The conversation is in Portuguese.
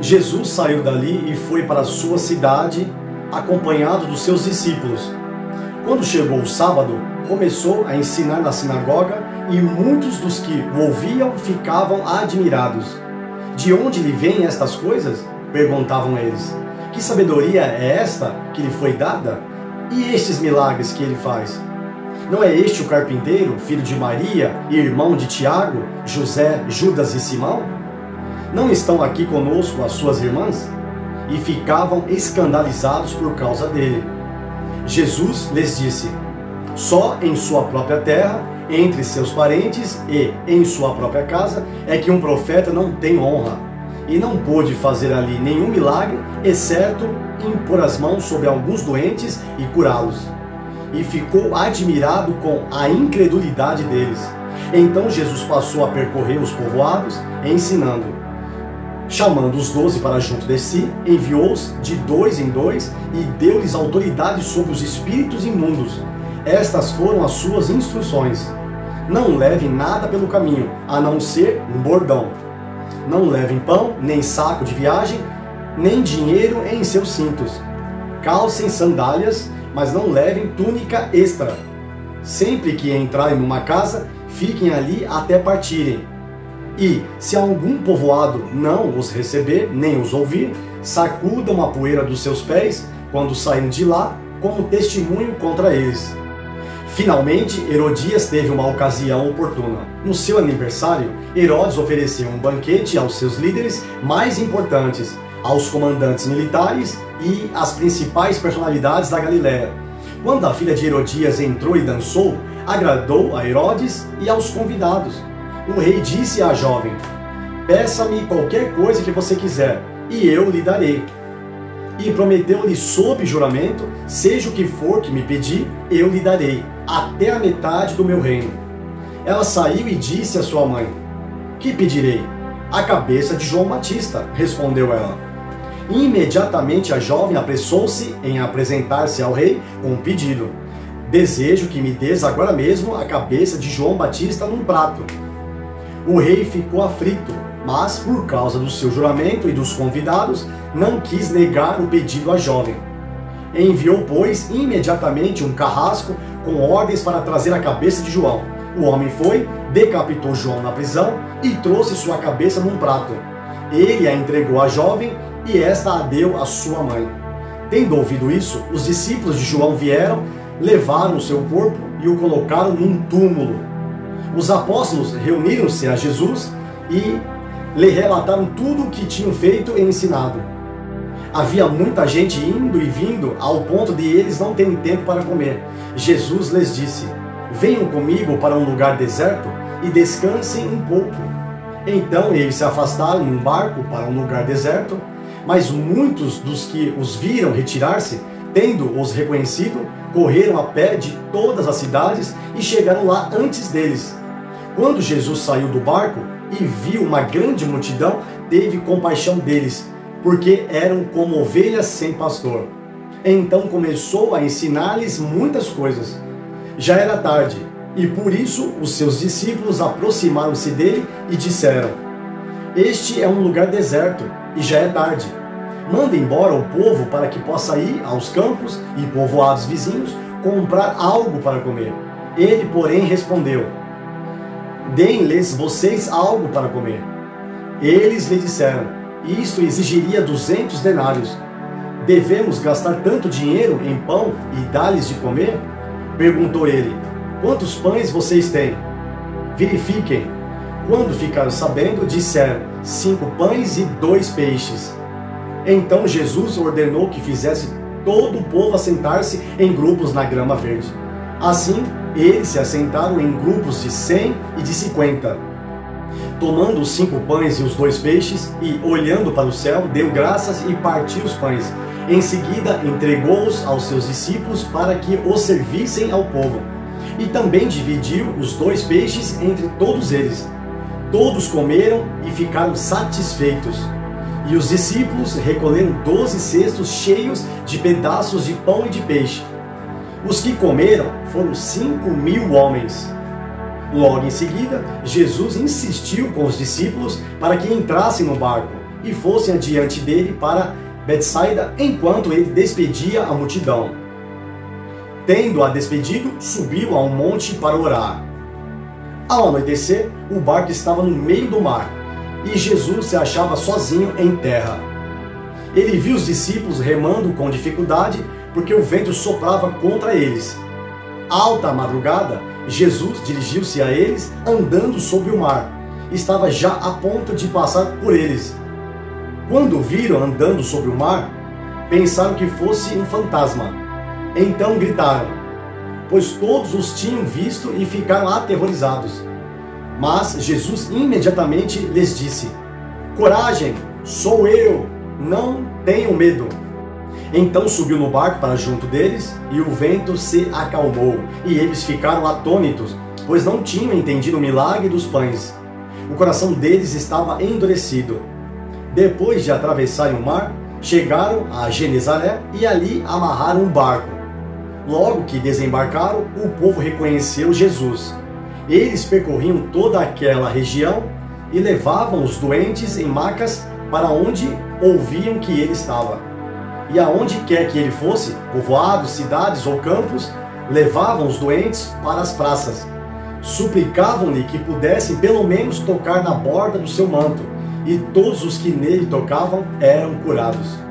Jesus saiu dali e foi para a sua cidade, acompanhado dos seus discípulos. Quando chegou o sábado, começou a ensinar na sinagoga e muitos dos que o ouviam ficavam admirados. De onde lhe vêm estas coisas? Perguntavam eles. Que sabedoria é esta que lhe foi dada? E estes milagres que ele faz? Não é este o carpinteiro, filho de Maria, e irmão de Tiago, José, Judas e Simão? Não estão aqui conosco as suas irmãs? E ficavam escandalizados por causa dele. Jesus lhes disse: só em sua própria terra, entre seus parentes e em sua própria casa, é que um profeta não tem honra. E não pôde fazer ali nenhum milagre, exceto impor as mãos sobre alguns doentes e curá-los. E ficou admirado com a incredulidade deles. Então Jesus passou a percorrer os povoados, ensinando. Chamando os 12 para junto de si, enviou-os de 2 em 2 e deu-lhes autoridade sobre os espíritos imundos. Estas foram as suas instruções. Não levem nada pelo caminho, a não ser um bordão. Não levem pão, nem saco de viagem, nem dinheiro em seus cintos. Calcem sandálias, mas não levem túnica extra. Sempre que entrarem numa casa, fiquem ali até partirem. E, se algum povoado não os receber, nem os ouvir, sacudam a poeira dos seus pés quando saírem de lá, como testemunho contra eles. Finalmente, Herodias teve uma ocasião oportuna. No seu aniversário, Herodes ofereceu um banquete aos seus líderes mais importantes, aos comandantes militares e às principais personalidades da Galiléia. Quando a filha de Herodias entrou e dançou, agradou a Herodes e aos convidados. O rei disse à jovem: peça-me qualquer coisa que você quiser, e eu lhe darei. E prometeu-lhe sob juramento: seja o que for que me pedir, eu lhe darei, até a metade do meu reino. Ela saiu e disse à sua mãe: que pedirei? A cabeça de João Batista, respondeu ela. Imediatamente a jovem apressou-se em apresentar-se ao rei com um pedido: desejo que me des agora mesmo a cabeça de João Batista num prato. O rei ficou aflito, mas, por causa do seu juramento e dos convidados, não quis negar o pedido à jovem. Enviou, pois, imediatamente um carrasco com ordens para trazer a cabeça de João. O homem foi, decapitou João na prisão e trouxe sua cabeça num prato. Ele a entregou à jovem e esta a deu à sua mãe. Tendo ouvido isso, os discípulos de João vieram, levaram o seu corpo e o colocaram num túmulo. Os apóstolos reuniram-se a Jesus e lhe relataram tudo o que tinham feito e ensinado. Havia muita gente indo e vindo, ao ponto de eles não terem tempo para comer. Jesus lhes disse: venham comigo para um lugar deserto e descansem um pouco. Então eles se afastaram num barco para um lugar deserto, mas muitos dos que os viram retirar-se, tendo-os reconhecido, correram a pé de todas as cidades e chegaram lá antes deles. Quando Jesus saiu do barco e viu uma grande multidão, teve compaixão deles, porque eram como ovelhas sem pastor. Então começou a ensinar-lhes muitas coisas. Já era tarde, e por isso os seus discípulos aproximaram-se dele e disseram: este é um lugar deserto, e já é tarde. Manda embora o povo para que possa ir aos campos e povoados vizinhos comprar algo para comer. Ele, porém, respondeu: deem-lhes vocês algo para comer. Eles lhe disseram: isto exigiria 200 denários. Devemos gastar tanto dinheiro em pão e dar-lhes de comer? Perguntou ele: quantos pães vocês têm? Verifiquem. Quando ficaram sabendo, disseram: 5 pães e 2 peixes. Então Jesus ordenou que fizesse todo o povo assentar-se em grupos na grama verde. Assim, eles se assentaram em grupos de 100 e de 50. Tomando os 5 pães e os 2 peixes, e olhando para o céu, deu graças e partiu os pães. Em seguida, entregou-os aos seus discípulos para que os servissem ao povo. E também dividiu os 2 peixes entre todos eles. Todos comeram e ficaram satisfeitos. E os discípulos recolheram 12 cestos cheios de pedaços de pão e de peixe. Os que comeram foram 5.000 homens. Logo em seguida, Jesus insistiu com os discípulos para que entrassem no barco e fossem adiante dele para Betsaida, enquanto ele despedia a multidão. Tendo-a despedido, subiu a um monte para orar. Ao anoitecer, o barco estava no meio do mar, e Jesus se achava sozinho em terra. Ele viu os discípulos remando com dificuldade, porque o vento soprava contra eles. Alta madrugada, Jesus dirigiu-se a eles andando sobre o mar. Estava já a ponto de passar por eles. Quando o viram andando sobre o mar, pensaram que fosse um fantasma. Então gritaram, pois todos os tinham visto e ficaram aterrorizados. Mas Jesus imediatamente lhes disse, coragem, sou eu, não tenham medo. Então subiu no barco para junto deles, e o vento se acalmou, e eles ficaram atônitos, pois não tinham entendido o milagre dos pães. O coração deles estava endurecido. Depois de atravessarem o mar, chegaram a Genezaré e ali amarraram um barco. Logo que desembarcaram, o povo reconheceu Jesus. Eles percorriam toda aquela região e levavam os doentes em macas para onde ouviam que ele estava. E aonde quer que ele fosse, povoados, cidades ou campos, levavam os doentes para as praças. Suplicavam-lhe que pudessem pelo menos tocar na borda do seu manto, e todos os que nele tocavam eram curados.